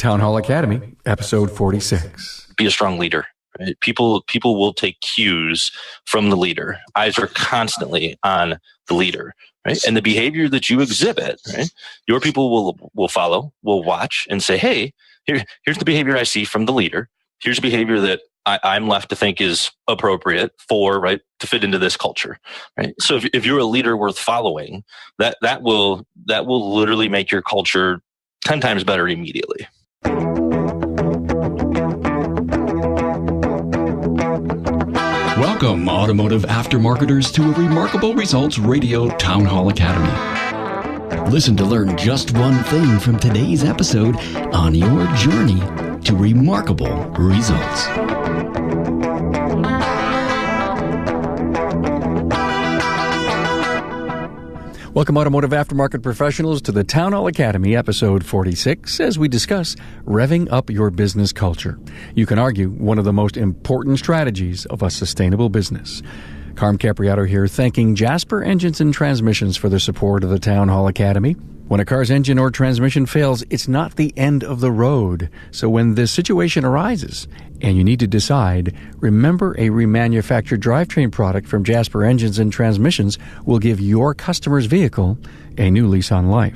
Town Hall Academy, episode 46. Be a strong leader. Right? People will take cues from the leader. Eyes are constantly on the leader, right? And the behavior that you exhibit, right? Your people will follow, will watch, and say, "Hey, here's the behavior I see from the leader. Here's behavior that I'm left to think is appropriate for, right, to fit into this culture, right?" So if you're a leader worth following, that will literally make your culture 10 times better immediately. Welcome, automotive aftermarketers, to a Remarkable Results Radio Town Hall Academy. Listen to learn just one thing from today's episode on your journey to remarkable results. Welcome, automotive aftermarket professionals, to the Town Hall Academy, episode 46, as we discuss revving up your business culture. You can argue one of the most important strategies of a sustainable business. Carm Capriato here, thanking Jasper Engines and Transmissions for their support of the Town Hall Academy. When a car's engine or transmission fails, it's not the end of the road. So when this situation arises and you need to decide, remember a remanufactured drivetrain product from Jasper Engines and Transmissions will give your customer's vehicle a new lease on life.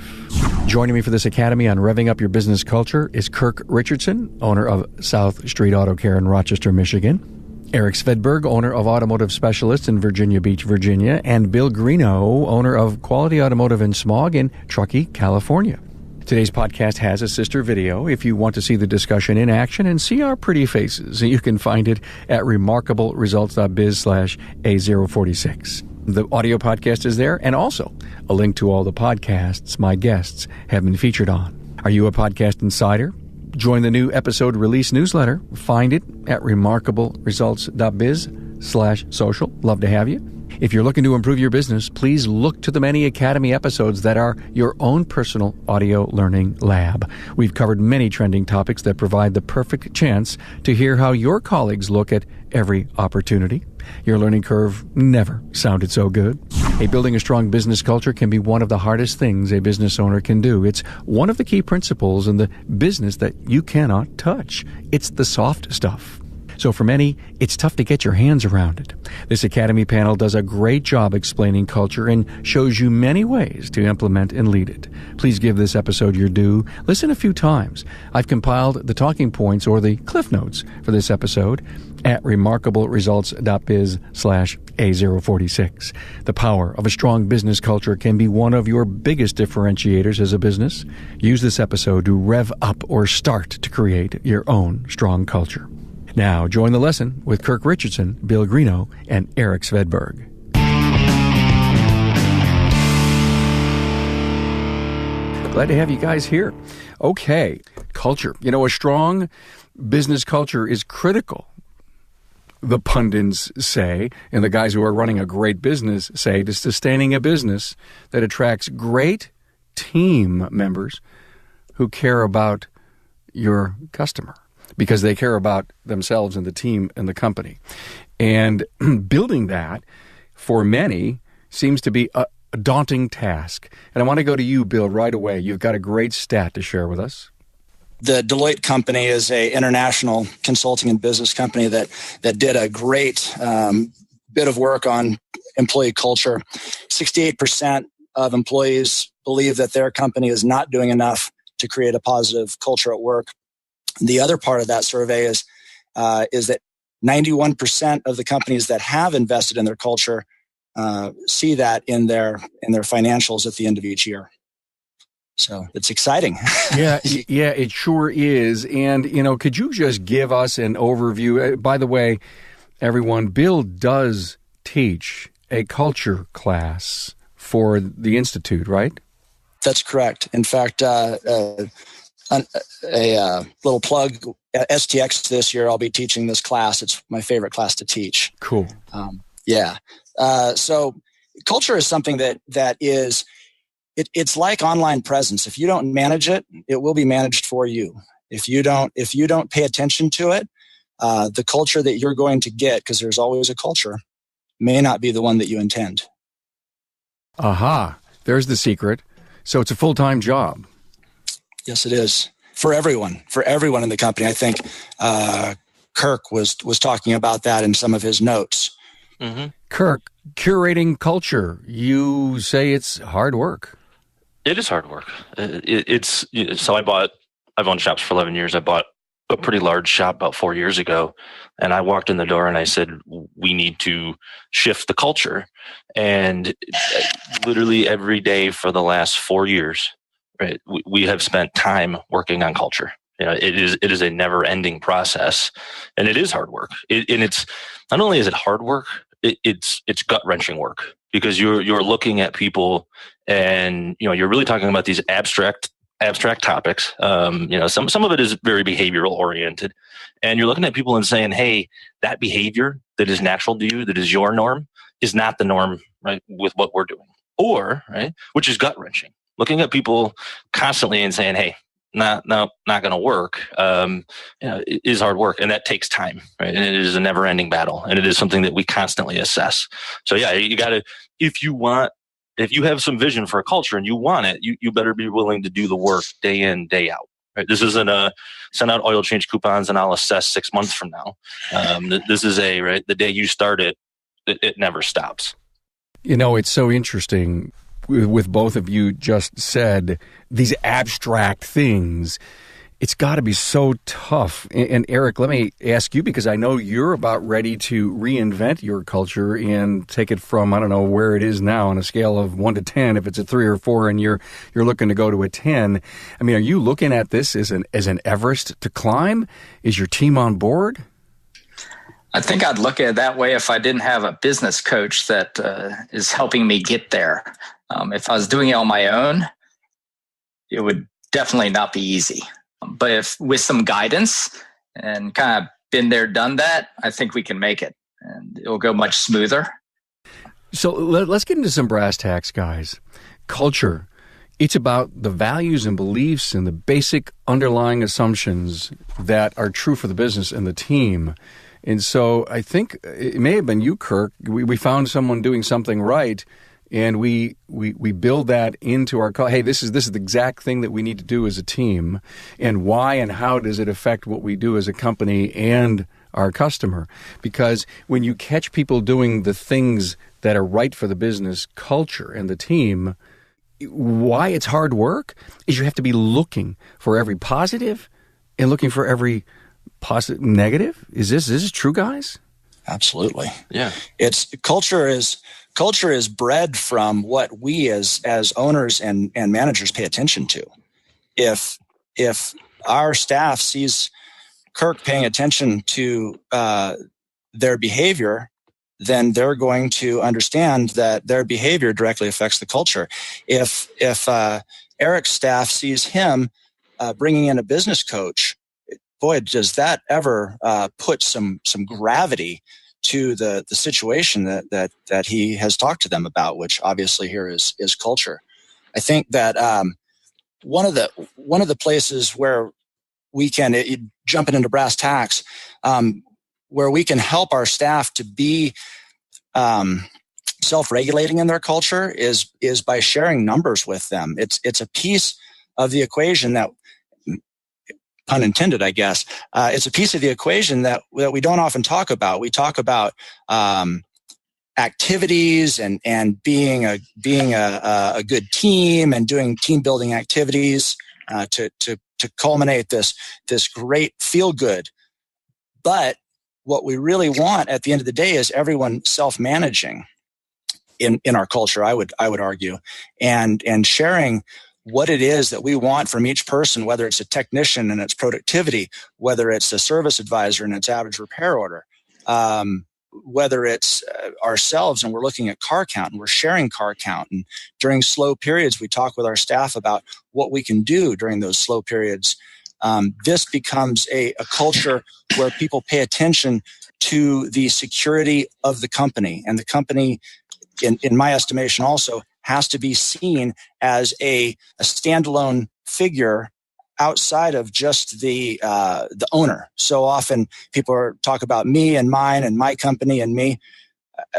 Joining me for this academy on revving up your business culture is Kirk Richardson, owner of South Street Auto Care in Rochester, Michigan. Eric Svedberg, owner of Automotive Specialists in Virginia Beach, Virginia, and Bill Greeno, owner of Quality Automotive and Smog in Truckee, California. Today's podcast has a sister video. If you want to see the discussion in action and see our pretty faces, you can find it at remarkableresults.biz/A046. The audio podcast is there, and also a link to all the podcasts my guests have been featured on. Are you a podcast insider? Join the new episode release newsletter. Find it at remarkableresults.biz/social. Love to have you. If you're looking to improve your business, please look to the many Academy episodes that are your own personal audio learning lab. We've covered many trending topics that provide the perfect chance to hear how your colleagues look at every opportunity. Your learning curve never sounded so good. Building a strong business culture can be one of the hardest things a business owner can do. It's one of the key principles in the business that you cannot touch. It's the soft stuff. So for many, it's tough to get your hands around it. This Academy panel does a great job explaining culture and shows you many ways to implement and lead it. Please give this episode your due. Listen a few times. I've compiled the talking points or the cliff notes for this episode at remarkableresults.biz/A046. The power of a strong business culture can be one of your biggest differentiators as a business. Use this episode to rev up or start to create your own strong culture. Now, join the lesson with Kirk Richardson, Bill Greeno, and Eric Svedberg. Glad to have you guys here. Okay, culture. You know, a strong business culture is critical, the pundits say, and the guys who are running a great business say, to sustaining a business that attracts great team members who care about your customer, because they care about themselves and the team and the company. And building that, for many, seems to be a daunting task. And I want to go to you, Bill, right away. You've got a great stat to share with us. The Deloitte company is a international consulting and business company that did a great bit of work on employee culture. 68% of employees believe that their company is not doing enough to create a positive culture at work. The other part of that survey is that 91% of the companies that have invested in their culture see that in their financials at the end of each year. So it's exciting. Yeah, it sure is. And, you know, could you just give us an overview? By the way, everyone, Bill does teach a culture class for the Institute, right? That's correct. In fact, a little plug, at STX this year, I'll be teaching this class. It's my favorite class to teach. Cool. So culture is something that is, it's like online presence. If you don't manage it, it will be managed for you. If you don't pay attention to it, the culture that you're going to get, because there's always a culture, may not be the one that you intend. Aha. There's the secret. So it's a full-time job. Yes, it is. for everyone in the company. I think Kirk was talking about that in some of his notes. Mm-hmm. Kirk, curating culture, you say it's hard work. It is hard work. So I've owned shops for 11 years. I bought a pretty large shop about 4 years ago, and I walked in the door and I said, we need to shift the culture. And literally every day for the last 4 years, right, we have spent time working on culture. It is a never ending process, and it is hard work. And it's not only is it hard work, it's gut wrenching work, because you're looking at people, and you're really talking about these abstract topics. Some of it is very behavioral oriented, and you're looking at people and saying, hey, that behavior that is natural to you, that is your norm, is not the norm, right, with what we're doing. Or, right, which is gut wrenching, looking at people constantly and saying, hey, not going to work. It is hard work, and that takes time, right? And it is a never ending battle, and it is something that we constantly assess. So yeah, you got to, if you have some vision for a culture and you want it, you better be willing to do the work day in, day out. Right? This isn't a send out oil change coupons and I'll assess 6 months from now. This is right, the day you start it never stops. It's so interesting with both of you just said, these abstract things. It's got to be so tough. And Eric, let me ask you, because I know you're about ready to reinvent your culture and take it from, I don't know where it is now on a scale of 1 to 10, if it's a 3 or 4 and you're looking to go to a 10. I mean, are you looking at this as an Everest to climb? Is your team on board? I think I'd look at it that way if I didn't have a business coach that is helping me get there. If I was doing it on my own, it would definitely not be easy. But if with some guidance and kind of been there, done that, I think we can make it, and it'll go much smoother. So let's get into some brass tacks, guys. Culture. It's about the values and beliefs and the basic underlying assumptions that are true for the business and the team. And so I think it may have been you, Kirk. We found someone doing something right, and we build that into our hey, this is the exact thing that we need to do as a team, and why and how does it affect what we do as a company and our customer? Because when you catch people doing the things that are right for the business culture and the team, why it's hard work is you have to be looking for every positive and looking for every positive negative. Is this true, guys? Absolutely. Yeah. It's culture is bred from what we as owners and managers pay attention to. If our staff sees Kirk paying attention to their behavior, then they're going to understand that their behavior directly affects the culture. If Eric's staff sees him bringing in a business coach, boy, does that ever put some gravity to the situation that he has talked to them about, which obviously here is culture. I think that one of the places where we can jumping into brass tacks, where we can help our staff to be self-regulating in their culture is by sharing numbers with them. It's a piece of the equation that, pun intended, I guess. It's a piece of the equation that we don't often talk about. We talk about activities and being a good team and doing team building activities to culminate this great feel good. But what we really want at the end of the day is everyone self-managing in our culture, I would argue, and sharing what it is that we want from each person, whether it's a technician and its productivity, whether it's a service advisor and its average repair order, whether it's ourselves and we're looking at car count and we're sharing car count. And during slow periods, we talk with our staff about what we can do during those slow periods. This becomes a culture where people pay attention to the security of the company. And the company, in my estimation also, has to be seen as a standalone figure outside of just the owner. So often people talk about me and mine and my company and me,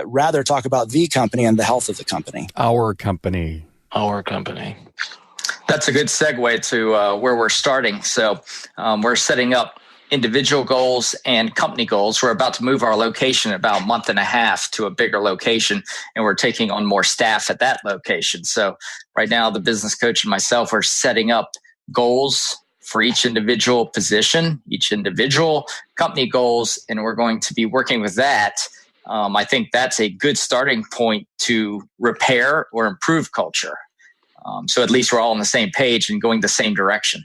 rather talk about the company and the health of the company. Our company. Our company. That's a good segue to where we're starting. So we're setting up individual goals and company goals. We're about to move our location in about a month and a half to a bigger location, and we're taking on more staff at that location. So right now, the business coach and myself are setting up goals for each individual position, each individual company goals, and we're going to be working with that. I think that's a good starting point to repair or improve culture. So at least we're all on the same page and going the same direction.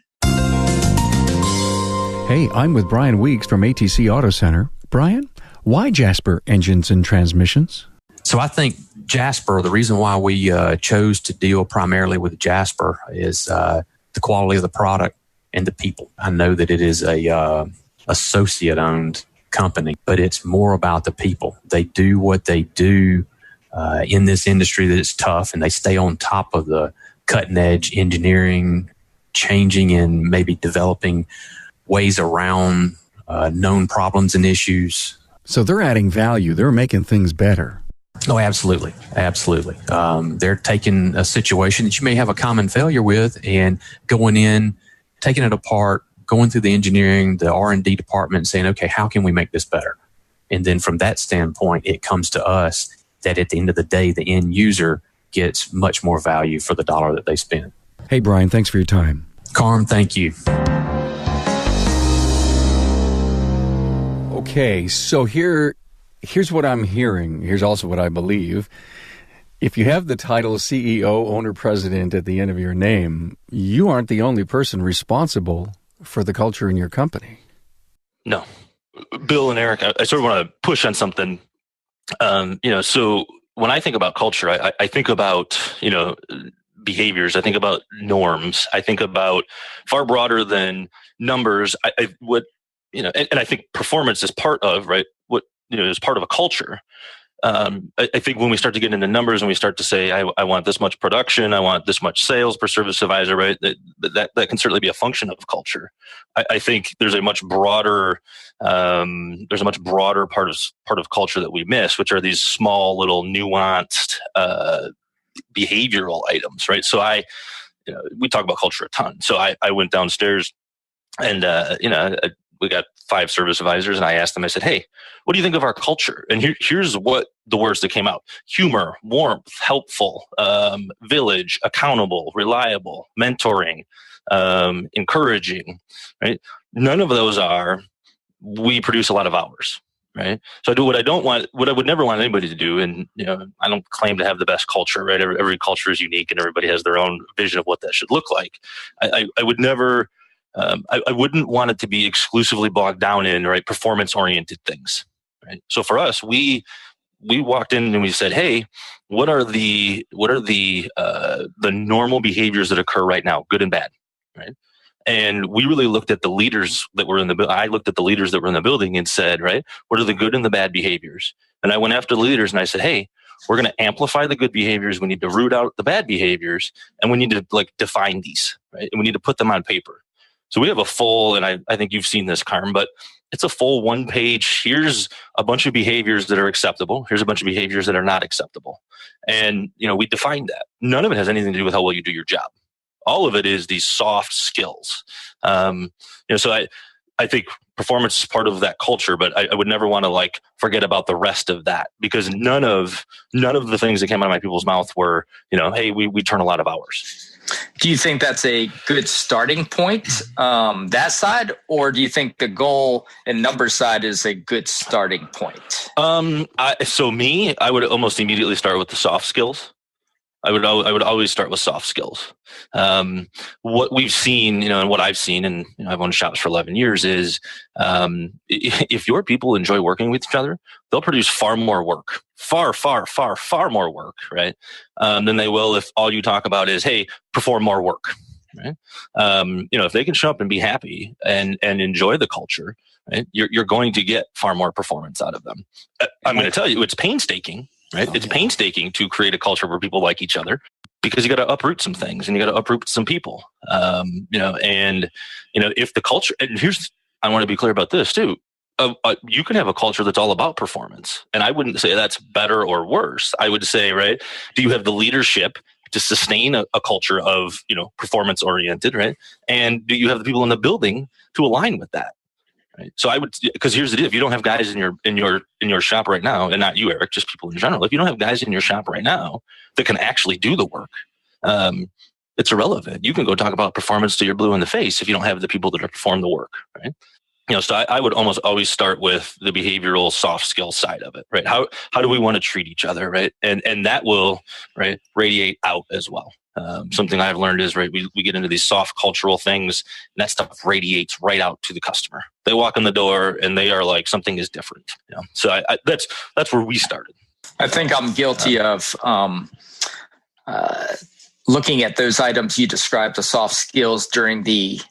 Hey, I'm with Brian Weeks from ATC Auto Center. Brian, why Jasper Engines and Transmissions? So I think Jasper, the reason why we chose to deal primarily with Jasper is the quality of the product and the people. I know that it is a associate-owned company, but it's more about the people. They do what they do in this industry that is tough, and they stay on top of the cutting-edge engineering, changing and maybe developing ways around known problems and issues. So they're adding value. They're making things better. Oh, absolutely. Absolutely. They're taking a situation that you may have a common failure with and going in, taking it apart, going through the engineering, the R&D department and saying, okay, how can we make this better? And then from that standpoint, it comes to us that at the end of the day, the end user gets much more value for the dollar that they spend. Hey, Brian, thanks for your time. Carm, thank you. Okay, so here's what I'm hearing. Here's also what I believe. If you have the title CEO, owner, president at the end of your name, you aren't the only person responsible for the culture in your company. No. Bill and Eric, I sort of want to push on something. So when I think about culture, I think about, behaviors. I think about norms. I think about far broader than numbers. And I think performance is part of, right, what, is part of a culture. I think when we start to get into numbers and we start to say, I want this much production, I want this much sales per service advisor, right, that can certainly be a function of culture. I think there's a much broader part of culture that we miss, which are these small little nuanced behavioral items, right? So we talk about culture a ton. So I went downstairs and, we got 5 service advisors, and I asked them, I said, hey, what do you think of our culture? And here's what the words that came out: humor, warmth, helpful, village, accountable, reliable, mentoring, encouraging, right? None of those are, we produce a lot of hours, right? So I do what I would never want anybody to do. And, I don't claim to have the best culture, right? Every culture is unique and everybody has their own vision of what that should look like. I would never, I wouldn't want it to be exclusively bogged down in, right, performance-oriented things, right? So for us, we walked in and we said, hey, what are the normal behaviors that occur right now, good and bad, right? And we really looked at the leaders that were in the I looked at the leaders that were in the building and said, right, what are the good and the bad behaviors? And I went after the leaders and I said, hey, we're going to amplify the good behaviors. We need to root out the bad behaviors, and we need to define these, right? And we need to put them on paper. So we have a full, and I think you've seen this, Carm, but it's a full 1-page. Here's a bunch of behaviors that are acceptable. Here's a bunch of behaviors that are not acceptable. And, we defined that. None of it has anything to do with how well you do your job. All of it is these soft skills. So I think performance is part of that culture, but I would never want to forget about the rest of that, because none of the things that came out of my people's mouth were, hey, we turn a lot of hours. Do you think that's a good starting point, that side, or do you think the goal and number side is a good starting point? I would almost immediately start with the soft skills. I would always start with soft skills. What we've seen, and what I've seen, and I've owned shops for 11 years, is if your people enjoy working with each other, they'll produce far more work, far more work, right? Than they will if all you talk about is, hey, perform more work, right? If they can show up and be happy and enjoy the culture, right, you're going to get far more performance out of them. I'm going to tell you, it's painstaking. Right? It's painstaking to create a culture where people like each other, because you got to uproot some things and you got to uproot some people. If the culture, and I want to be clear about this too. You can have a culture that's all about performance, and I wouldn't say that's better or worse. I would say, right, do you have the leadership to sustain a culture of, performance oriented, right? And do you have the people in the building to align with that? Right. So because here's the deal: if you don't have guys in your shop right now, and not you, Eric, just people in general, if you don't have guys in your shop right now that can actually do the work, it's irrelevant. You can go talk about performance till you're blue in the face if you don't have the people that perform the work, right? So I would almost always start with the behavioral soft skill side of it, right? How do we want to treat each other, right? And that will, right, radiate out as well. Something I've learned is, right, we get into these soft cultural things, and that stuff radiates right out to the customer. They walk in the door and they are like, something is different. So that's where we started. I think I'm guilty of looking at those items you described, the soft skills, during the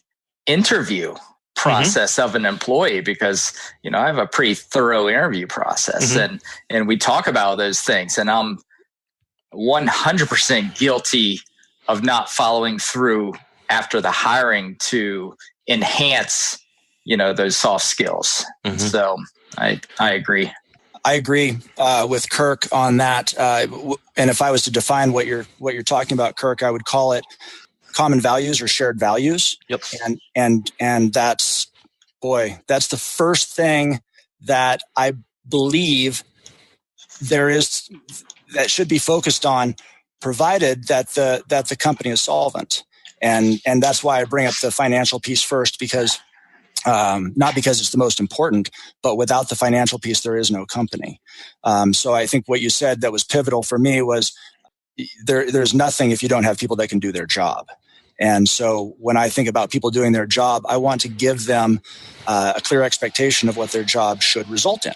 interview process of an employee, because I have a pretty thorough interview process, and we talk about those things, and I'm 100% guilty of not following through after the hiring to enhance those soft skills. So I agree. I agree with Kirk on that. And if I was to define what you're talking about, Kirk, I would call it common values or shared values. Yep. And that's the first thing that I believe that should be focused on, provided that the company is solvent. And that's why I bring up the financial piece first, because not because it's the most important, but without the financial piece, there is no company. So I think what you said that was pivotal for me was there's nothing if you don't have people that can do their job. And so when I think about people doing their job, I want to give them a clear expectation of what their job should result in.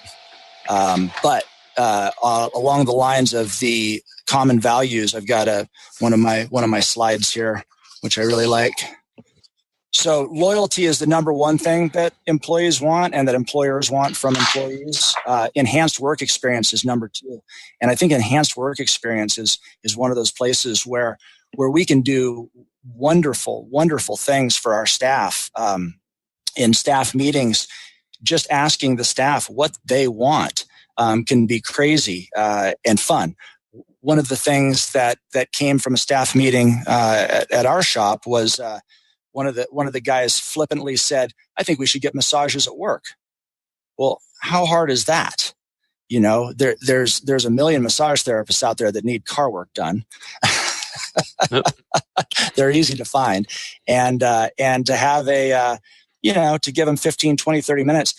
But along the lines of the common values, I've got one of my slides here, which I really like. So loyalty is the number one thing that employees want and that employers want from employees. Enhanced work experience is number two. And I think enhanced work experience is one of those places where we can do wonderful, wonderful things for our staff. In staff meetings, just asking the staff what they want can be crazy and fun. One of the things that came from a staff meeting at our shop was one of the guys flippantly said, "I think we should get massages at work." Well, how hard is that? There's a million massage therapists out there that need car work done. They're easy to find, and to have to give them 15, 20, 30 minutes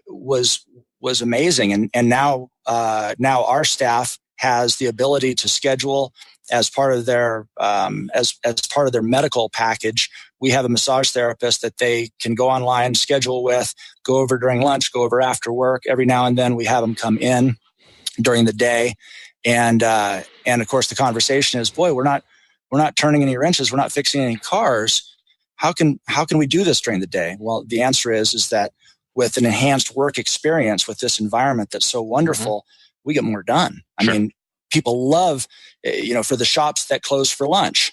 was amazing. And now our staff has the ability to schedule as part of their as part of their medical package. We have a massage therapist that they can go online, schedule with, go over during lunch, go over after work. Every now and then we have them come in during the day. And of course the conversation is, boy, we're not turning any wrenches. We're not fixing any cars. How can we do this during the day? Well, the answer is that with an enhanced work experience, with this environment that's so wonderful, we get more done. Sure. I mean, people love, for the shops that close for lunch.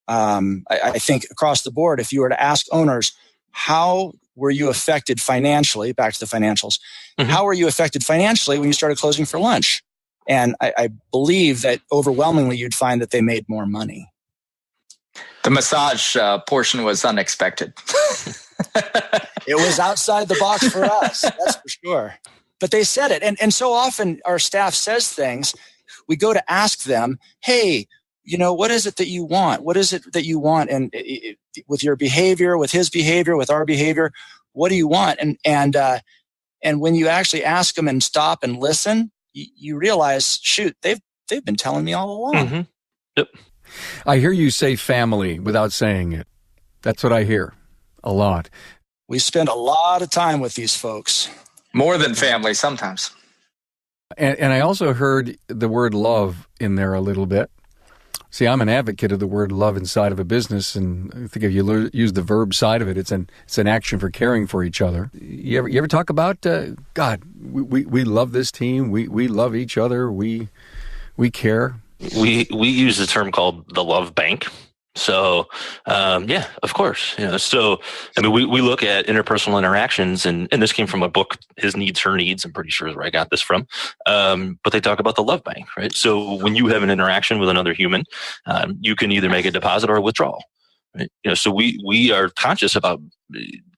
I think across the board, if you were to ask owners, how were you affected financially, back to the financials, how were you affected financially when you started closing for lunch? And I believe that overwhelmingly you'd find that they made more money. The massage portion was unexpected. It was outside the box for us, that's for sure. But they said it. And so often our staff says things, we go to ask them, hey, what is it that you want? What is it that you want? And with your behavior, with his behavior, with our behavior, what do you want? And when you actually ask them and stop and listen, you realize, shoot, they've been telling me all along. Yep. I hear you say family without saying it. That's what I hear a lot. We spend a lot of time with these folks. More than family sometimes. And I also heard the word love in there a little bit. See, I'm an advocate of the word love inside of a business, and I think if you use the verb side of it, it's an action for caring for each other. You ever talk about God? We love this team. We love each other. We care. We use a term called the love bank. So, yeah, of course. So, I mean, we look at interpersonal interactions, and this came from a book, His Needs, Her Needs, I'm pretty sure is where I got this from. But they talk about the love bank, right? So when you have an interaction with another human, you can either make a deposit or a withdrawal. Right? So we are conscious about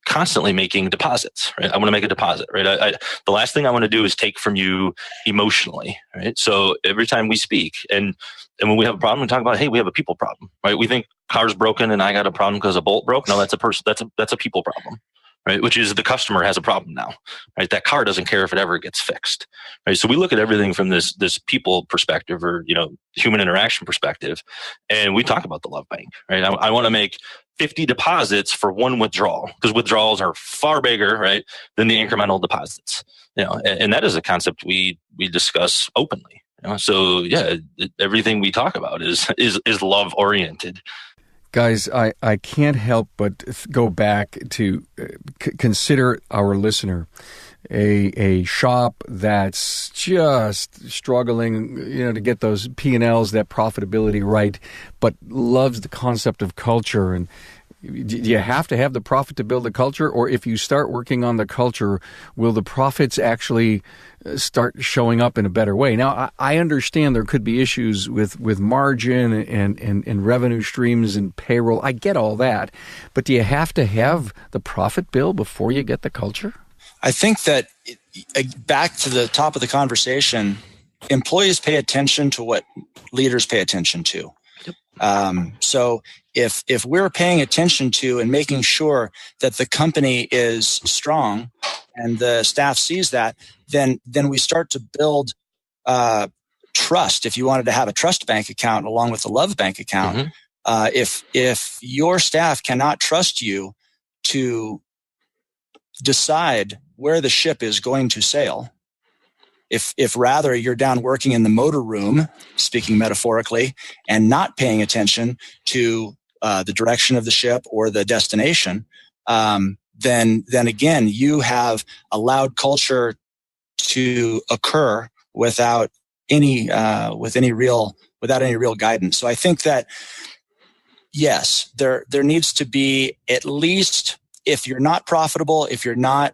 constantly making deposits, right? I want to make a deposit, right? The last thing I want to do is take from you emotionally, right? So every time we speak and when we have a problem, we talk about, hey, we have a people problem, right? We think car's broken and I got a problem because a bolt broke. No, that's a person. That's a people problem, right? Which is the customer has a problem now, right? That car doesn't care if it ever gets fixed, right? So we look at everything from this people perspective, or human interaction perspective, and we talk about the love bank, right? I want to make 50 deposits for one withdrawal, because withdrawals are far bigger, right, than the incremental deposits. And that is a concept we discuss openly. So yeah, everything we talk about is love oriented. Guys, I can't help but go back to consider our listener a shop that's just struggling, to get those P&Ls, that profitability right, but loves the concept of culture. And do you have to have the profit to build the culture? Or if you start working on the culture, will the profits actually start showing up in a better way? Now, I understand there could be issues with margin and revenue streams and payroll. I get all that. But do you have to have the profit bill before you get the culture? I think that, back to the top of the conversation, employees pay attention to what leaders pay attention to. So if we're paying attention to and making sure that the company is strong and the staff sees that, then we start to build trust. If you wanted to have a trust bank account along with a love bank account, if your staff cannot trust you to decide where the ship is going to sail, if rather you're down working in the motor room, speaking metaphorically, and not paying attention to the direction of the ship or the destination, then again you have allowed culture to occur without any real guidance. So I think that yes, there needs to be, at least if you're not profitable, if you're not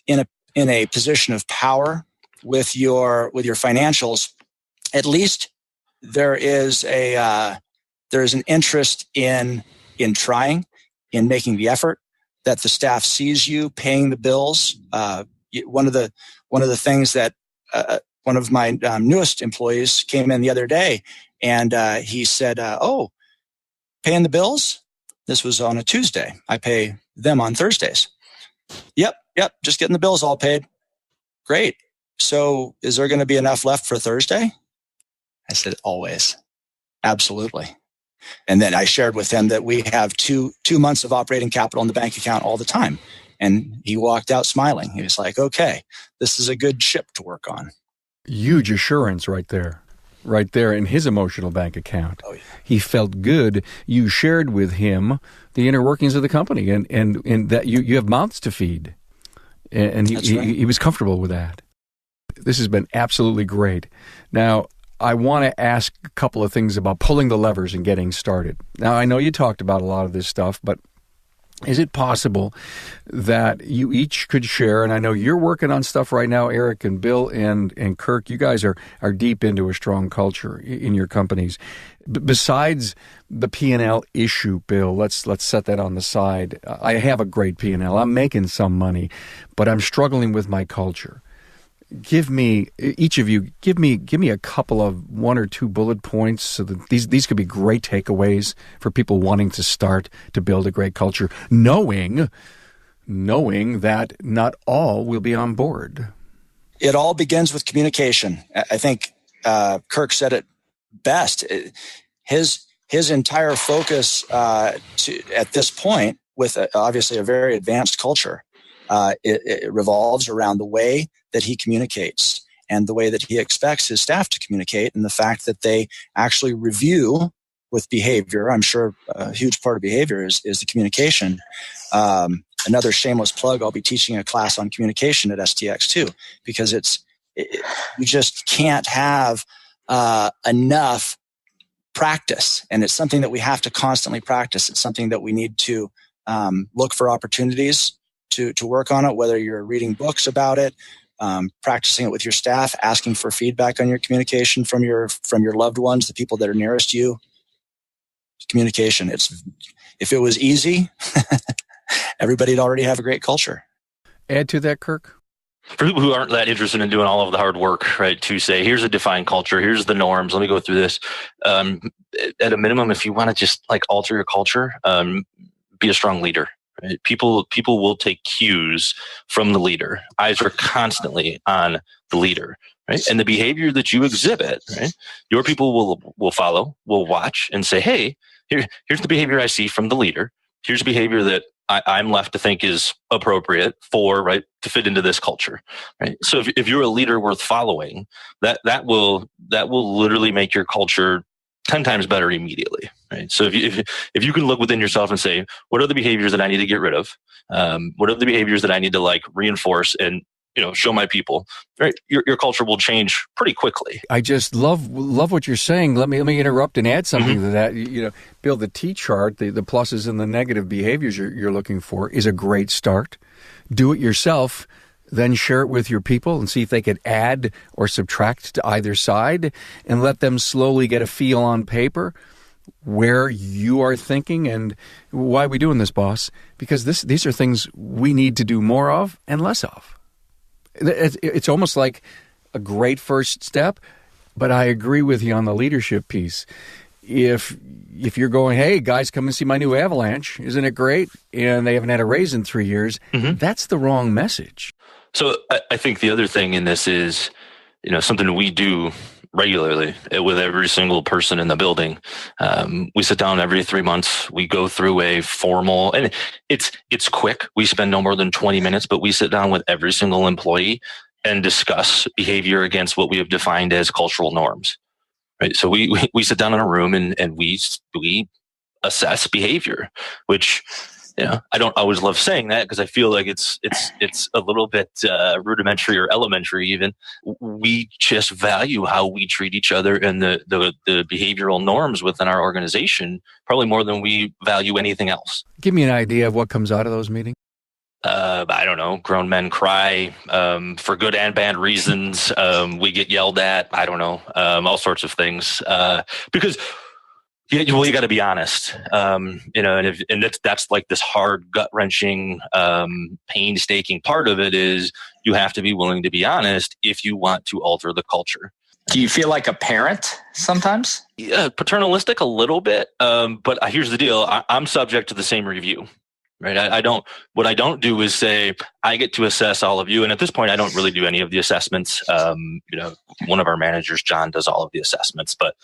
in a position of power with your financials, at least there is an interest in trying, in making the effort, that the staff sees you paying the bills. One of the things that one of my newest employees came in the other day, and he said, "Oh, paying the bills? This was on a Tuesday. I pay them on Thursdays." Yep, just getting the bills all paid. Great. So is there going to be enough left for Thursday? I said, always. Absolutely. And then I shared with him that we have two months of operating capital in the bank account all the time. And he walked out smiling. He was like, okay, this is a good ship to work on. Huge assurance right there in his emotional bank account. Oh, yeah. He felt good. You shared with him the inner workings of the company and that you have mouths to feed. And he was comfortable with that. This has been absolutely great. Now, I want to ask a couple of things about pulling the levers and getting started. Now, I know you talked about a lot of this stuff, but is it possible that you each could share, and I know you're working on stuff right now, Eric and Bill and Kirk, you guys are deep into a strong culture in your companies. Besides the P&L issue, Bill, let's set that on the side. I have a great P&L. I'm making some money, but I'm struggling with my culture. Each of you, give me a couple of one or two bullet points so that these could be great takeaways for people wanting to start to build a great culture, knowing that not all will be on board. It all begins with communication. I think Kirk said it best. His entire focus at this point, with obviously a very advanced culture, it revolves around the way that he communicates and the way that he expects his staff to communicate, and the fact that they actually review with behavior. I'm sure a huge part of behavior is the communication. Another shameless plug, I'll be teaching a class on communication at STX too, because you just can't have enough practice, and it's something that we have to constantly practice. It's something that we need to look for opportunities to work on it, whether you're reading books about it, practicing it with your staff, asking for feedback on your communication from your loved ones, the people that are nearest you. Communication. If it was easy, everybody'd already have a great culture. Add to that, Kirk? For people who aren't that interested in doing all of the hard work, right, to say, here's a defined culture, here's the norms, let me go through this. At a minimum, if you want to just like alter your culture, be a strong leader. Right? People will take cues from the leader. Eyes are constantly on the leader, right? And the behavior that you exhibit, right, your people will follow, will watch, and say, hey, here's the behavior I see from the leader. Here's the behavior that I'm left to think is appropriate for, right, to fit into this culture, right? So if you're a leader worth following, that will literally make your culture 10 times better immediately, right? So if you can look within yourself and say, what are the behaviors that I need to get rid of? What are the behaviors that I need to like reinforce and show my people, right? Your culture will change pretty quickly. I just love what you're saying. Let me interrupt and add something to that. Bill, the T chart, the pluses and the negative behaviors you're looking for is a great start. Do it yourself, then share it with your people and see if they could add or subtract to either side, and let them slowly get a feel on paper where you are thinking and why are we doing this, boss? Because these are things we need to do more of and less of. It's almost like a great first step, but I agree with you on the leadership piece. If you're going, hey, guys, come and see my new Avalanche, isn't it great? And they haven't had a raise in 3 years, that's the wrong message. So I think the other thing in this is, something we do regularly with every single person in the building. We sit down every 3 months. We go through a formal, and it's quick. We spend no more than 20 minutes, but we sit down with every single employee and discuss behavior against what we have defined as cultural norms. Right. So we sit down in a room and we assess behavior, which, I don't always love saying that because I feel like it's a little bit rudimentary or elementary even. We just value how we treat each other and the behavioral norms within our organization probably more than we value anything else. Give me an idea of what comes out of those meetings. I don't know. Grown men cry for good and bad reasons. We get yelled at. I don't know. All sorts of things because. Well, you got to be honest, and that's like this hard, gut-wrenching, painstaking part of it is you have to be willing to be honest if you want to alter the culture. Do you feel like a parent sometimes? Yeah, paternalistic a little bit, but here's the deal: I'm subject to the same review. Right. What I don't do is say, I get to assess all of you. And at this point, I don't really do any of the assessments. One of our managers, John, does all of the assessments, but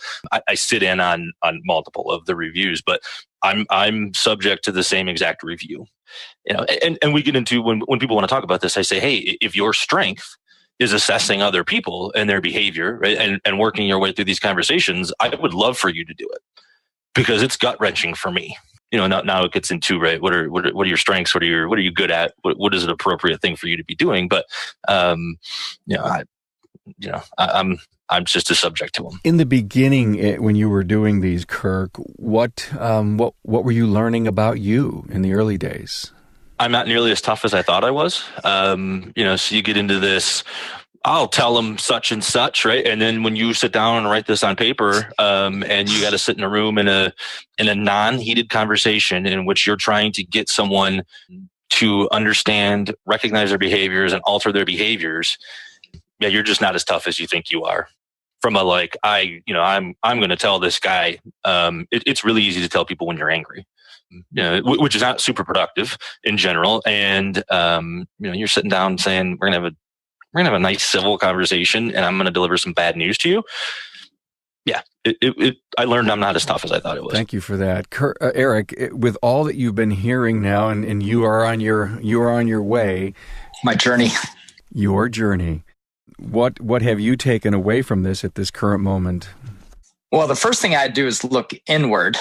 I sit in on multiple of the reviews, but I'm subject to the same exact review. And we get into when people want to talk about this, I say, hey, if your strength is assessing other people and their behavior, right, and working your way through these conversations, I would love for you to do it because it's gut wrenching for me. Now it gets into, right, what are your strengths? What are you good at? What is an appropriate thing for you to be doing? But, I'm just a subject to them. In the beginning, when you were doing these, Kirk, what were you learning about you in the early days? I'm not nearly as tough as I thought I was. So you get into this, I'll tell them such and such, right? And then when you sit down and write this on paper, and you got to sit in a room in a non-heated conversation in which you're trying to get someone to understand, recognize their behaviors, and alter their behaviors, yeah, you're just not as tough as you think you are. From a I'm going to tell this guy. It's really easy to tell people when you're angry. Which is not super productive in general. And you're sitting down saying we're gonna have a nice civil conversation and I'm going to deliver some bad news to you. Yeah, I learned I'm not as tough as I thought it was. Thank you for that. Eric, with all that you've been hearing now and you are on your way. My journey. Your journey. What have you taken away from this at this current moment? Well, the first thing I do is look inward.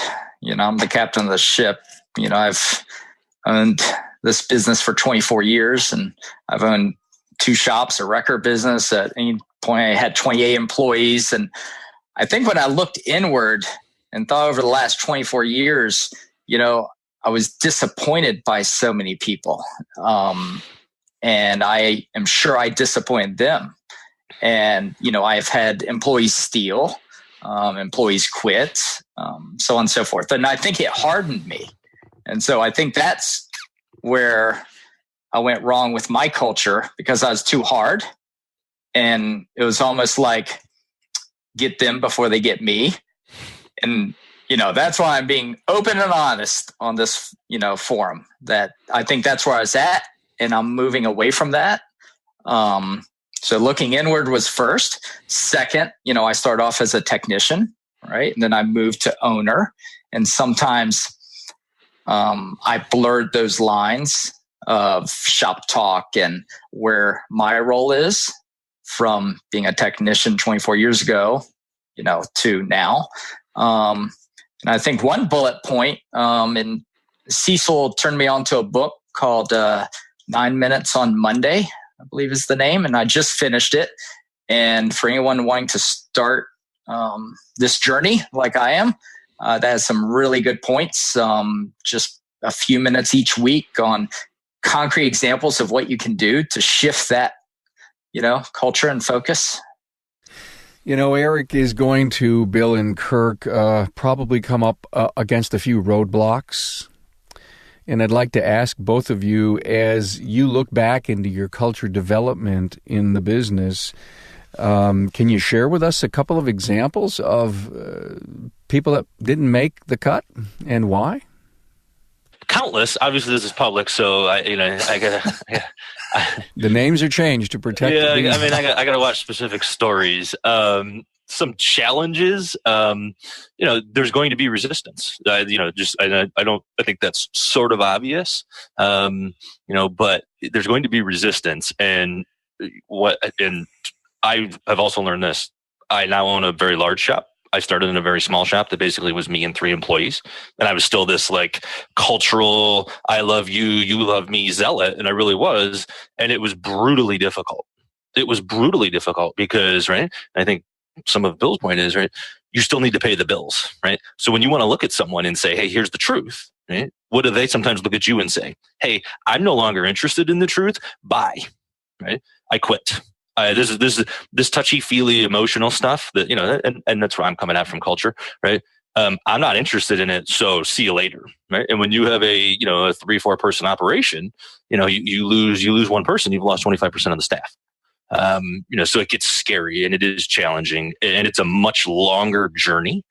I'm the captain of the ship. I've owned this business for 24 years and I've owned 2 shops, a record business. At any point, I had 28 employees. And I think when I looked inward, and thought over the last 24 years, I was disappointed by so many people. And I am sure I disappointed them. And, I've had employees steal, employees quit, so on and so forth. And I think it hardened me. And so I think that's where I went wrong with my culture, because I was too hard. And it was almost like get them before they get me. And, that's why I'm being open and honest on this, forum, that I think that's where I was at, and I'm moving away from that. So looking inward was first. Second, I started off as a technician, right? And then I moved to owner. And sometimes I blurred those lines of shop talk and where my role is, from being a technician 24 years ago, to now. And I think one bullet point, and Cecil turned me on to a book called 9 Minutes on Monday, I believe is the name. And I just finished it. And for anyone wanting to start this journey like I am, that has some really good points, just a few minutes each week on concrete examples of what you can do to shift that, culture and focus. Eric is going to, Bill and Kirk, probably come up against a few roadblocks. And I'd like to ask both of you, as you look back into your culture development in the business, can you share with us a couple of examples of people that didn't make the cut and why? Countless. Obviously, this is public, so I gotta. The names are changed to protect. Yeah, I gotta watch specific stories. Some challenges. There's going to be resistance. I think that's sort of obvious. But there's going to be resistance, and I have also learned this. I now own a very large shop. I started in a very small shop that basically was me and 3 employees. And I was still this cultural, I love you, you love me zealot. And I really was. And it was brutally difficult. It was brutally difficult because, right, I think some of Bill's point is, right, you still need to pay the bills, right? So when you want to look at someone and say, hey, here's the truth, right? What do they sometimes look at you and say? Hey, I'm no longer interested in the truth. Bye, right? I quit. This touchy-feely emotional stuff that, and that's where I'm coming at from culture, right? I'm not interested in it, so see you later, right? And when you have a 3-4 person operation, you lose one person, you've lost 25% of the staff. So it gets scary and it is challenging, and it's a much longer journey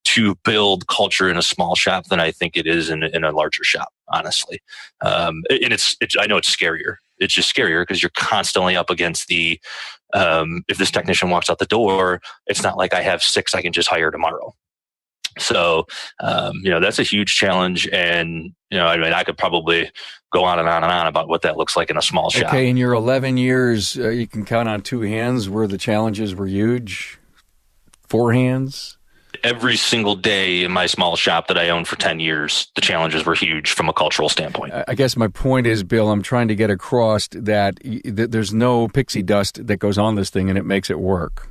to build culture in a small shop than I think it is in a larger shop, honestly. And I know it's scarier. It's just scarier because you're constantly up against the, if this technician walks out the door, it's not like I have 6 I can just hire tomorrow. So, that's a huge challenge. And, I could probably go on and on and on about what that looks like in a small shop. Okay. In your 11 years, you can count on 2 hands where the challenges were huge. 4 hands. Every single day in my small shop that I owned for 10 years, the challenges were huge from a cultural standpoint. I guess my point is, Bill, I'm trying to get across that there's no pixie dust that goes on this thing and it makes it work.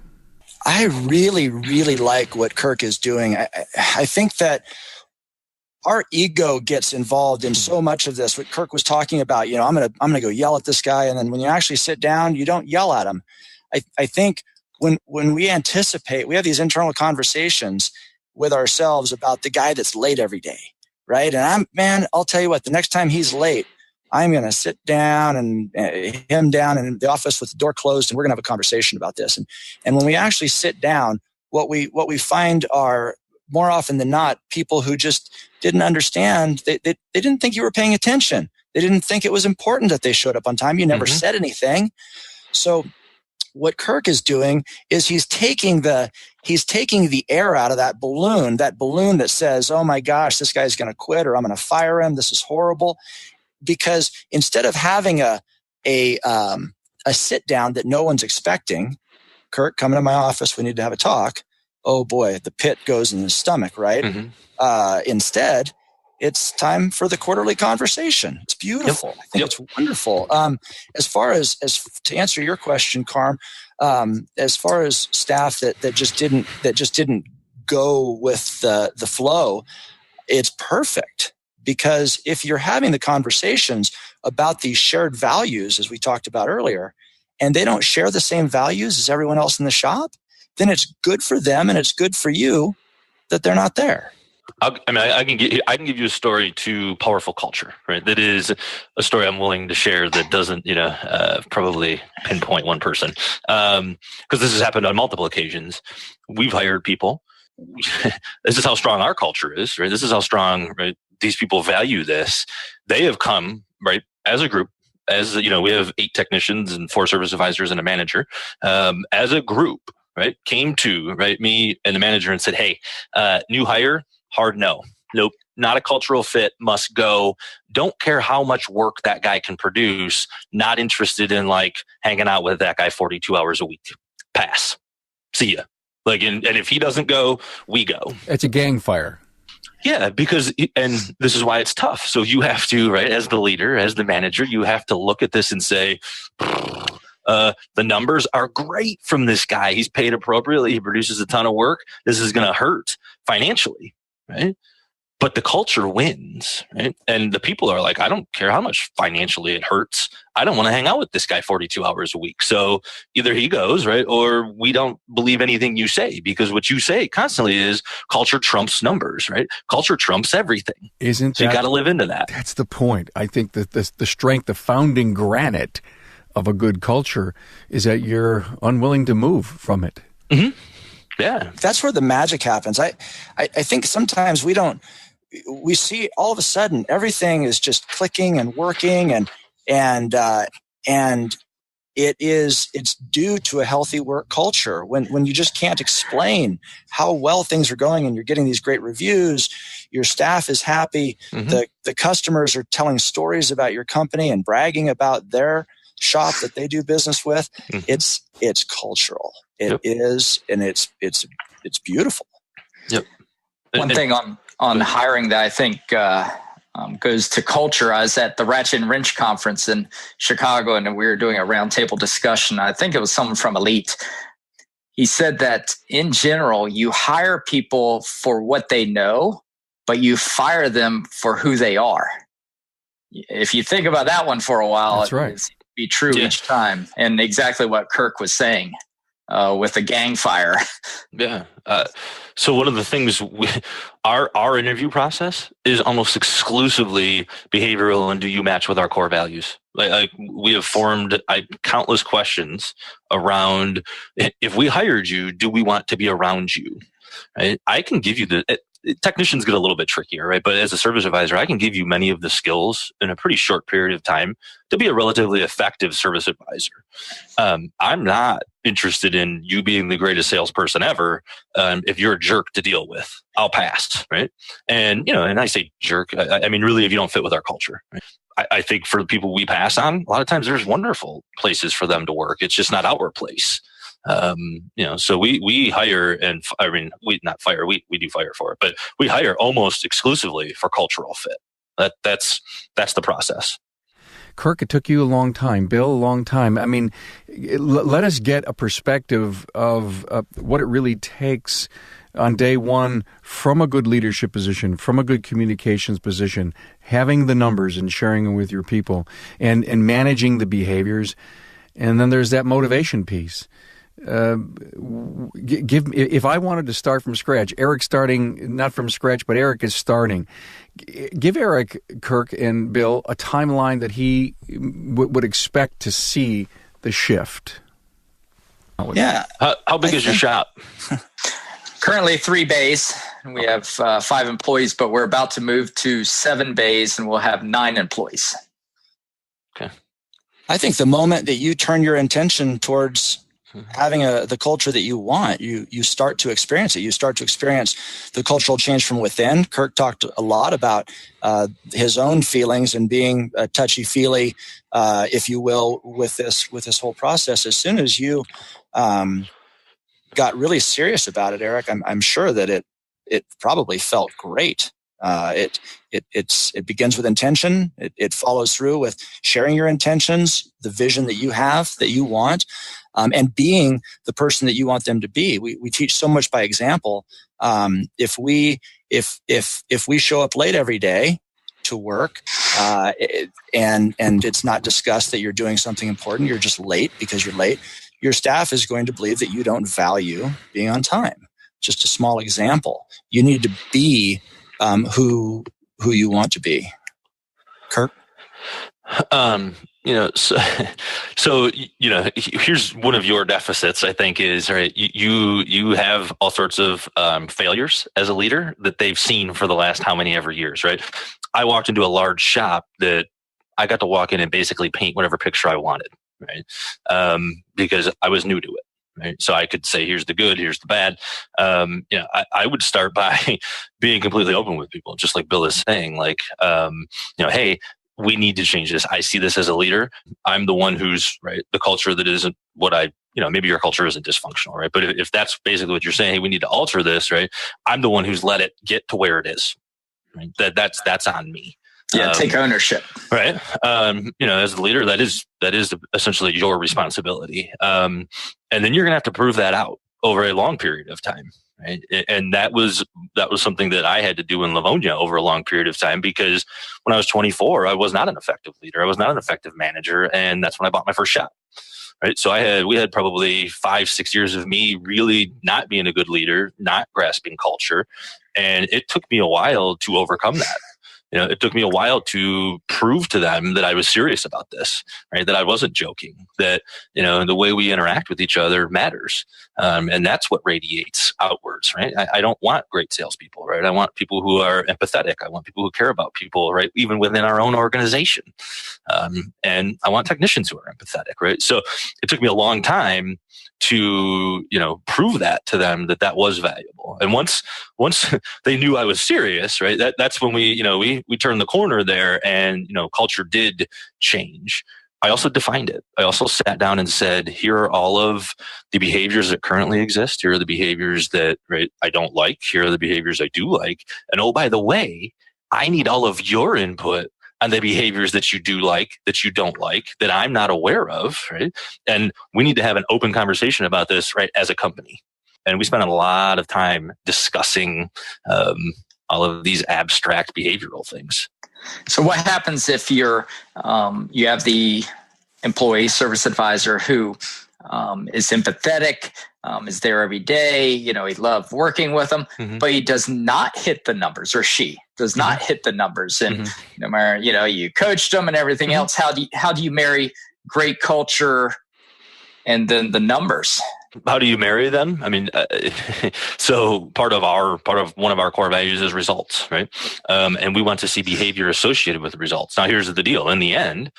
I really, really like what Kirk is doing. I think that our ego gets involved in so much of this. What Kirk was talking about, I'm gonna go yell at this guy, and then when you actually sit down, you don't yell at him. I think when we anticipate, we have these internal conversations with ourselves about the guy that's late every day, right? And I'll tell you what, the next time he's late, I'm going to sit down and him down in the office with the door closed, and we're going to have a conversation about this. And when we actually sit down, what we find are more often than not people who just didn't understand. They didn't think you were paying attention. They didn't think it was important that they showed up on time. You never said anything. So what Kirk is doing is he's taking the air out of that balloon that says, oh my gosh, this guy's going to quit, or I'm going to fire him. This is horrible. Because instead of having a sit down that no one's expecting, Kirk, come into my office, we need to have a talk. Oh boy, the pit goes in his stomach, right? Instead, it's time for the quarterly conversation. It's beautiful. Yep. I think it's wonderful. As far as to answer your question, Carm, as far as staff that just didn't go with the flow, it's perfect. Because if you're having the conversations about these shared values, as we talked about earlier, and they don't share the same values as everyone else in the shop, then it's good for them and it's good for you that they're not there. I can give you a story to powerful culture, right? That is a story I'm willing to share that doesn't, probably pinpoint one person, because this has happened on multiple occasions. We've hired people. This is how strong our culture is, right? This is how strong, right? These people value this. They have come, right, as a group. As we have 8 technicians and 4 service advisors and a manager. As a group, right, came to me and the manager and said, "Hey, new hire, hard no. Nope, not a cultural fit, must go. Don't care how much work that guy can produce. Not interested in hanging out with that guy 42 hours a week. Pass. See ya." And if he doesn't go, we go. It's a gang fire. Yeah, and this is why it's tough. So you have to, right, as the leader, as the manager, you have to look at this and say, the numbers are great from this guy. He's paid appropriately. He produces a ton of work. This is going to hurt financially, right? But the culture wins, right? And the people are like, I don't care how much financially it hurts. I don't want to hang out with this guy 42 hours a week. So either he goes, right, or we don't believe anything you say, because what you say constantly is culture trumps numbers, right? Culture trumps everything. So you got to live into that. That's the point. I think that the strength, the founding granite of a good culture is that you're unwilling to move from it. Mm-hmm. Yeah. That's where the magic happens. I think sometimes we see all of a sudden everything is just clicking and working and it's due to a healthy work culture. When you just can't explain how well things are going and you're getting these great reviews, your staff is happy, the customers are telling stories about your company and bragging about their shop that they do business with. It's cultural. It is, and it's beautiful. Yep. One thing on hiring that I think goes to culture. I was at the Ratchet and Wrench conference in Chicago, and we were doing a roundtable discussion. I think it was someone from Elite. He said that in general, you hire people for what they know, but you fire them for who they are. If you think about that one for a while, that's right. It's be true each time. And exactly what Kirk was saying with the gang fire. Yeah. So one of the things our interview process is almost exclusively behavioral and do you match with our core values? We have formed countless questions around, if we hired you, do we want to be around you? Right? I can give you technicians get a little bit trickier, right? But as a service advisor, I can give you many of the skills in a pretty short period of time to be a relatively effective service advisor. I'm not interested in you being the greatest salesperson ever. If you're a jerk to deal with, I'll pass, right? And, and I say jerk, I mean, really, if you don't fit with our culture, right? I think for the people we pass on, a lot of times there's wonderful places for them to work. It's just not our place. So we hire we not fire, we do fire for it, but we hire almost exclusively for cultural fit. That's the process. Kirk, it took you a long time. Bill, a long time. I mean, let us get a perspective of what it really takes on day one from a good leadership position, from a good communications position, having the numbers and sharing them with your people and managing the behaviors. And then there's that motivation piece. If I wanted to start from scratch, Eric's starting not from scratch, but Eric is starting. Give Eric, Kirk, and Bill a timeline that he would expect to see the shift. Yeah. How big is your shop? Currently 3 bays. We have 5 employees, but we're about to move to 7 bays, and we'll have 9 employees. Okay. I think the moment that you turn your attention towards having the culture that you want, you start to experience it. You start to experience the cultural change from within. Kirk talked a lot about his own feelings and being touchy-feely, if you will, with this whole process. As soon as you got really serious about it, Eric, I'm sure that it probably felt great It begins with intention. It follows through with sharing your intentions, the vision that you have, that you want, and being the person that you want them to be. We teach so much by example. If we show up late every day to work, and it's not discussed that you're doing something important, you're just late because you're late, your staff is going to believe that you don't value being on time. Just a small example. You need to be who you want to be. Kirk? Here's one of your deficits, I think, is right. You have all sorts of failures as a leader that they've seen for the last how many ever years, right? I walked into a large shop that I got to walk in and basically paint whatever picture I wanted, right? Because I was new to it. Right. So I could say, here's the good, here's the bad. I would start by being completely open with people, just like Bill is saying, like, hey, we need to change this. I see this as a leader. I'm the one who's right. The culture that isn't what maybe your culture isn't dysfunctional, right? But if that's basically what you're saying, hey, we need to alter this, right? I'm the one who's let it get to where it is. Right? That's on me. Yeah, take ownership. Right. As the leader, that is essentially your responsibility. And then you're going to have to prove that out over a long period of time. Right. And that was something that I had to do in Livonia over a long period of time, because when I was 24, I was not an effective leader. I was not an effective manager. And that's when I bought my first shop. Right. So we had probably 5-6 years of me really not being a good leader, not grasping culture. And it took me a while to overcome that. It took me a while to prove to them that I was serious about this, right? That I wasn't joking, that, the way we interact with each other matters. And that's what radiates outwards, right? I don't want great salespeople, right? I want people who are empathetic. I want people who care about people, right? Even within our own organization. And I want technicians who are empathetic, right? So it took me a long time to, prove that to them that was valuable. And once they knew I was serious, right? That's when we turned the corner there, and, culture did change. I also defined it. I also sat down and said, here are all of the behaviors that currently exist. Here are the behaviors that, right, I don't like. Here are the behaviors I do like. And oh, by the way, I need all of your input on the behaviors that you do like, that you don't like, that I'm not aware of, right? And we need to have an open conversation about this, right, as a company. And we spent a lot of time discussing all of these abstract behavioral things. So what happens if you have the employee service advisor who is empathetic, is there every day, he loved working with them, but he does not hit the numbers, or she does not hit the numbers. And no matter, you coached them and everything else, how do you marry great culture and then the numbers? How do you marry them? I mean, so part of one of our core values is results, right? And we want to see behavior associated with the results. Now, here's the deal. In the end,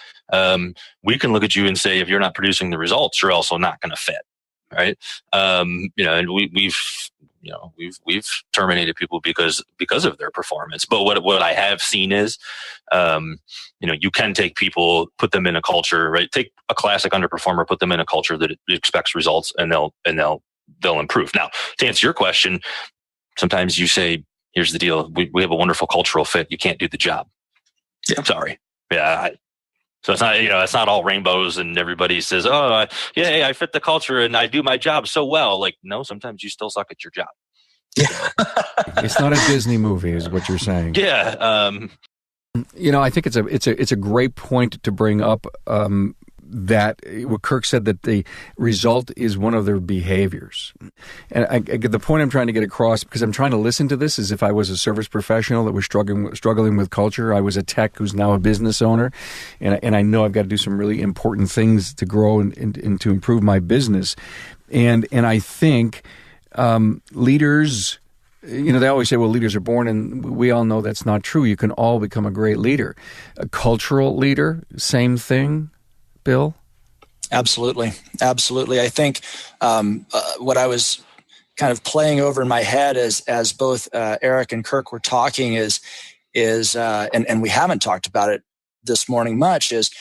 we can look at you and say, if you're not producing the results, you're also not going to fit, right? And we've terminated people because of their performance. But what I have seen is, you can take people, put them in a culture, right? Take a classic underperformer, put them in a culture that expects results, and they'll improve. Now, to answer your question, sometimes you say, here's the deal. We have a wonderful cultural fit. You can't do the job. Yeah. Sorry. Yeah. So it's not, it's not all rainbows and everybody says, oh, yeah, I fit the culture and I do my job so well. Like, no, sometimes you still suck at your job. Yeah. It's not a Disney movie, is what you're saying. Yeah. I think it's a great point to bring up, that what Kirk said, that the result is one of their behaviors. And I get the point I'm trying to get across, because I'm trying to listen to this as if I was a service professional that was struggling with culture. I was a tech who's now a business owner, and I know I've got to do some really important things to grow and to improve my business. And I think leaders, they always say, well, leaders are born, and we all know that's not true. You can all become a great leader. A cultural leader, same thing. Bill? Absolutely. I think what I was kind of playing over in my head as both Eric and Kirk were talking is and we haven't talked about it this morning much, is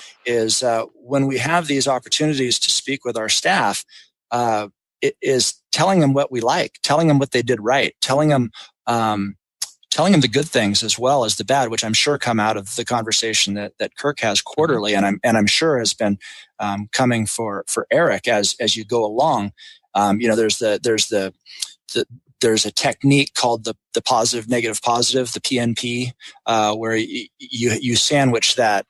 when we have these opportunities to speak with our staff, it is telling them what we like, telling them what they did right, telling them telling them the good things as well as the bad, which I'm sure come out of the conversation that Kirk has quarterly, and I'm sure has been coming for Eric as you go along. There's a technique called the positive, negative, positive, the PNP, where you sandwich that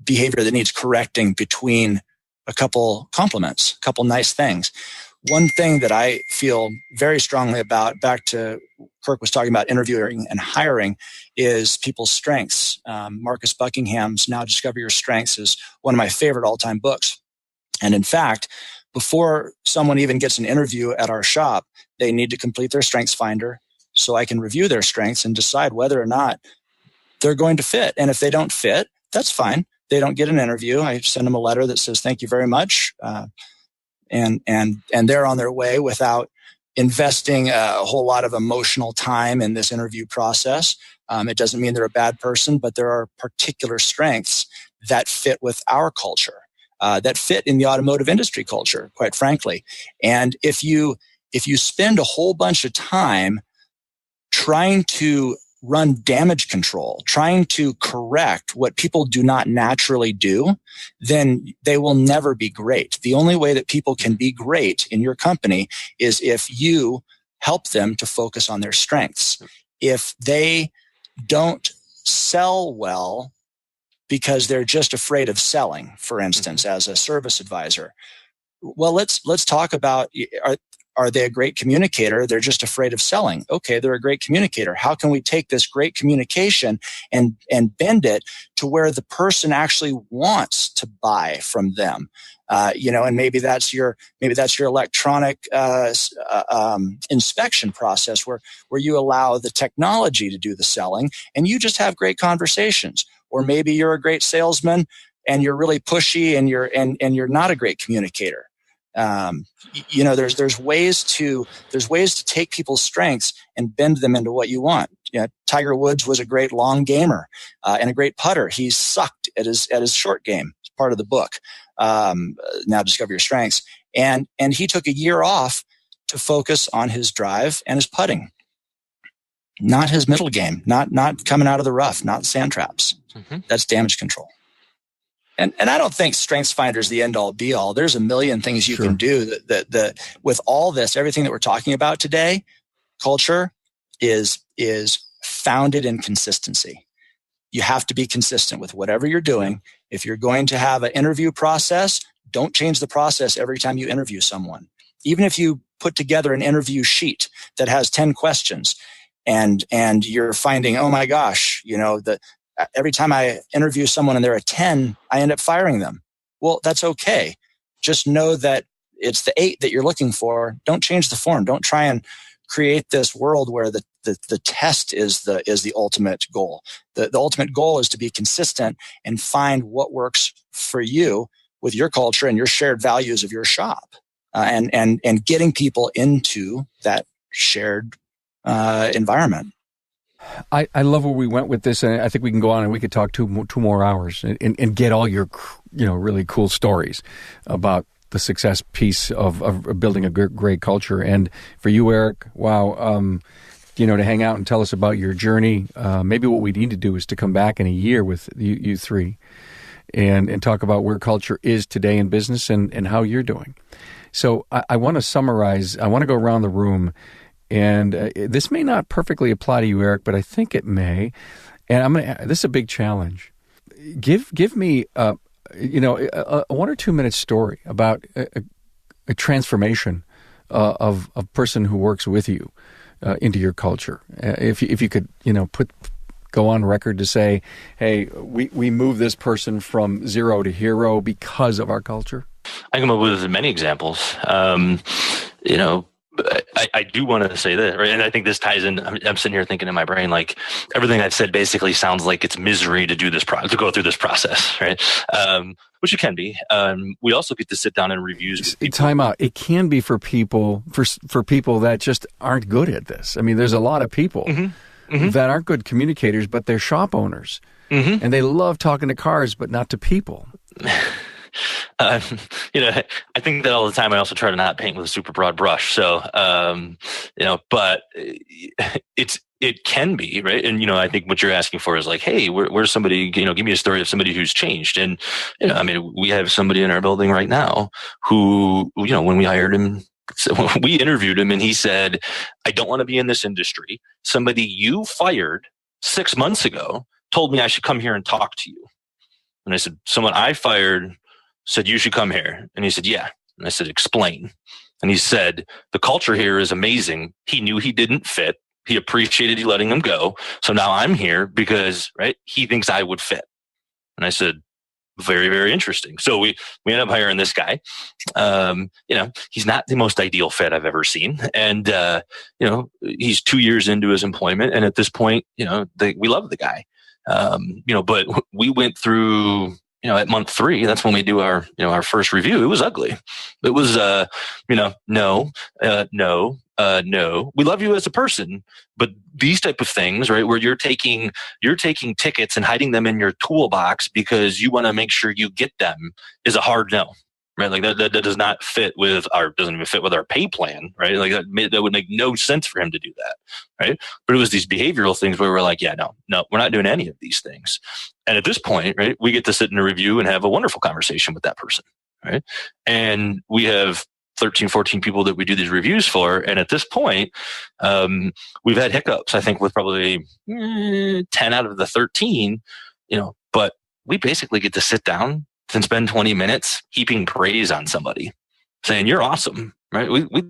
behavior that needs correcting between a couple compliments, a couple nice things. One thing that I feel very strongly about, back to Kirk was talking about interviewing and hiring, is people's strengths. Marcus Buckingham's Now Discover Your Strengths is one of my favorite all-time books. And in fact, before someone even gets an interview at our shop, they need to complete their strengths finder so I can review their strengths and decide whether or not they're going to fit. And if they don't fit, that's fine. They don't get an interview. I send them a letter that says, thank you very much. And they're on their way without investing a whole lot of emotional time in this interview process. It doesn't mean they're a bad person, but there are particular strengths that fit with our culture, that fit in the automotive industry culture, quite frankly. And if you spend a whole bunch of time trying to run damage control, trying to correct what people do not naturally do, then they will never be great. The only way that people can be great in your company is if you help them to focus on their strengths. If they don't sell well because they're just afraid of selling, for instance, as a service advisor, well, let's talk about, are they a great communicator? They're just afraid of selling. Okay, they're a great communicator. How can we take this great communication and bend it to where the person actually wants to buy from them? And maybe that's your electronic inspection process where you allow the technology to do the selling and you just have great conversations. Or maybe you're a great salesman and you're really pushy and you're not a great communicator. There's ways to take people's strengths and bend them into what you want. Tiger Woods was a great long gamer and a great putter. He sucked at his short game. It's part of the book. Now Discover Your Strengths. And he took a year off to focus on his drive and his putting, not his middle game, not coming out of the rough, not sand traps. Mm-hmm. That's damage control. And I don't think StrengthsFinder is the end all be all. There's a million things you can do that with all this, everything that we're talking about today, culture is founded in consistency. You have to be consistent with whatever you're doing. If you're going to have an interview process, don't change the process every time you interview someone. Even if you put together an interview sheet that has 10 questions and you're finding, oh my gosh, every time I interview someone and they're a 10, I end up firing them. Well, that's okay. Just know that it's the 8 that you're looking for. Don't change the form. Don't try and create this world where the test is the ultimate goal. The ultimate goal is to be consistent and find what works for you with your culture and your shared values of your shop, and getting people into that shared environment. I love where we went with this, and I think we can go on and we could talk two more hours and get all your really cool stories about the success piece of building a great culture. And for you, Eric, wow, to hang out and tell us about your journey. Maybe what we need to do is to come back in a year with you three and talk about where culture is today in business and how you're doing. So I want to summarize. I want to go around the room. And this may not perfectly apply to you, Eric, but I think it may. And this is a big challenge. Give me, a 1 or 2 minute story about a transformation of a person who works with you into your culture. If you could, go on record to say, hey, we move this person from zero to hero because of our culture. I come up with many examples. I do want to say that, right? And I think this ties in. I'm sitting here thinking in my brain, like everything I've said basically sounds like it's misery to do this to go through this process, right? Which it can be. We also get to sit down and reviews with people. Time out. It can be for people that just aren't good at this. I mean, there's a lot of people that aren't good communicators, but they're shop owners, and they love talking to cars, but not to people. I think that all the time. I also try to not paint with a super broad brush. So, but it can be, right. And, I think what you're asking for is like, hey, where's somebody, give me a story of somebody who's changed. And, we have somebody in our building right now who, when we hired him, so we interviewed him and he said, I don't want to be in this industry. Somebody you fired 6 months ago told me I should come here and talk to you. And I said, someone I fired said, you should come here. And he said, yeah. And I said, explain. And he said, the culture here is amazing. He knew he didn't fit. He appreciated you letting him go. So now I'm here because, right, he thinks I would fit. And I said, very, very interesting. So we ended up hiring this guy. He's not the most ideal fit I've ever seen. And, he's 2 years into his employment. And at this point, we love the guy. But we went through, at month 3, that's when we do our first review. It was ugly. It was, no. We love you as a person, but these type of things, right, where you're taking tickets and hiding them in your toolbox because you want to make sure you get them is a hard no, right? Like that does not fit with doesn't even fit with our pay plan, right? Like that would make no sense for him to do that, right? But it was these behavioral things where we're like, yeah, no, we're not doing any of these things. And at this point, right, we get to sit in a review and have a wonderful conversation with that person, right? And we have 13, 14 people that we do these reviews for. And at this point, we've had hiccups, I think, with probably 10 out of the 13, but we basically get to sit down and spend 20 minutes heaping praise on somebody, saying, you're awesome, right? We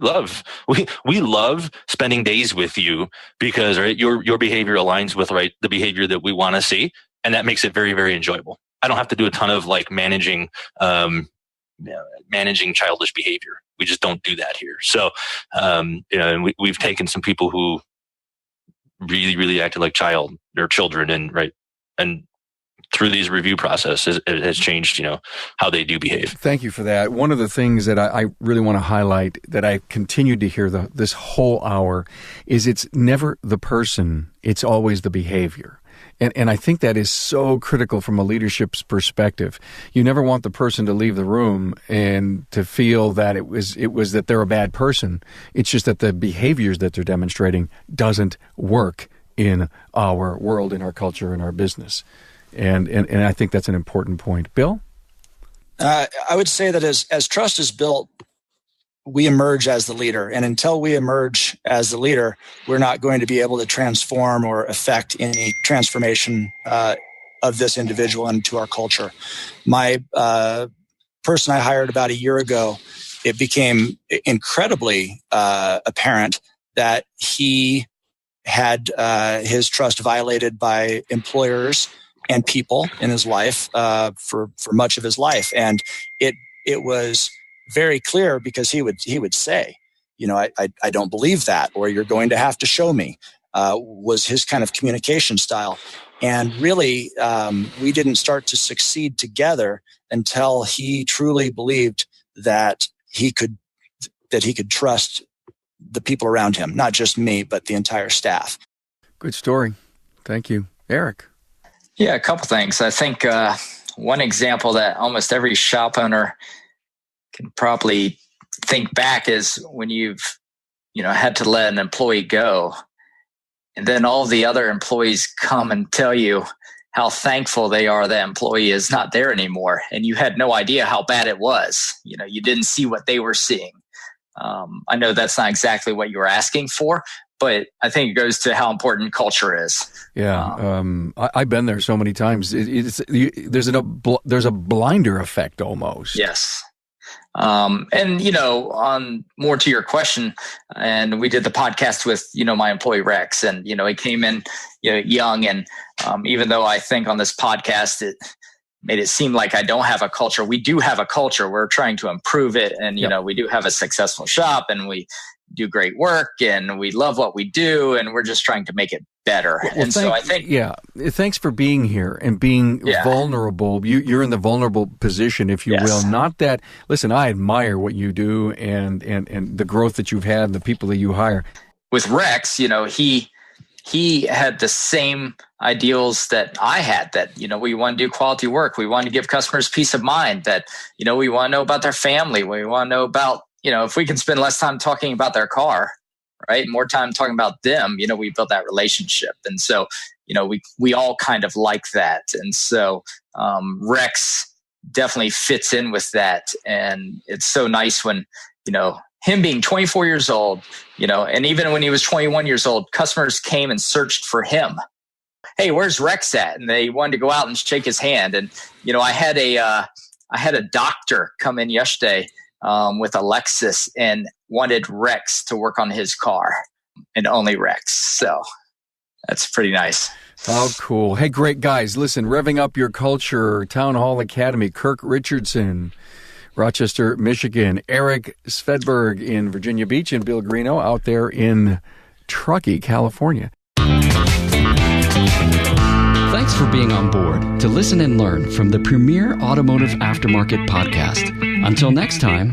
love spending days with you because, right, your behavior aligns with, right, the behavior that we want to see. And that makes it very, very enjoyable. I don't have to do a ton of like managing childish behavior. We just don't do that here. So, and we've taken some people who really, really acted like children, and through these review processes, it has changed, how they do behave. Thank you for that. One of the things that I really want to highlight that I continued to hear this whole hour is it's never the person, it's always the behavior. And I think that is so critical from a leadership's perspective. You never want the person to leave the room and to feel that it was that they're a bad person. It's just that the behaviors that they're demonstrating doesn't work in our world, in our culture, in our business. And I think that's an important point. Bill? I would say that as trust is built, we emerge as the leader. And until we emerge as the leader, we're not going to be able to transform or affect any transformation of this individual into our culture. My person I hired about a year ago, it became incredibly apparent that he had his trust violated by employers and people in his life for much of his life. And it was very clear because he would say, I don't believe that, or you're going to have to show me, was his kind of communication style. And really, we didn't start to succeed together until he truly believed that he could trust the people around him, not just me, but the entire staff. Good story. Thank you. Eric? Yeah, a couple things. I think one example that almost every shop owner can probably think back is when you've, had to let an employee go, and then all the other employees come and tell you how thankful they are that employee is not there anymore, and you had no idea how bad it was. You didn't see what they were seeing. I know that's not exactly what you were asking for, but I think it goes to how important culture is. Yeah, I've been there so many times. There's a blinder effect almost. Yes. On more to your question, and we did the podcast with, my employee Rex, and, he came in, young. And, even though I think on this podcast, it made it seem like I don't have a culture, we do have a culture. We're trying to improve it. And, we do have a successful shop, and we do great work, and we love what we do, and we're just trying to make it better. So I think, thanks for being here and being vulnerable. You're in the vulnerable position, if you will. Not that. Listen, I admire what you do and the growth that you've had, the people that you hire. With Rex, he he had the same ideals that I had, that, we want to do quality work. We want to give customers peace of mind, that, we want to know about their family. We want to know about, if we can spend less time talking about their car, right? More time talking about them, we built that relationship. And so, we all kind of like that. And so Rex definitely fits in with that. And it's so nice when, him being 24 years old, and even when he was 21 years old, customers came and searched for him. Hey, where's Rex at? And they wanted to go out and shake his hand. And, I had a doctor come in yesterday with a Lexus and wanted Rex to work on his car, and only Rex. So that's pretty nice. Oh, cool. Hey, great guys. Listen, Revving Up Your Culture, Town Hall Academy, Kirk Richardson, Rochester, Michigan, Eric Svedberg in Virginia Beach, and Bill Greeno out there in Truckee, California. Thanks for being on board to listen and learn from the premier automotive aftermarket podcast. Until next time,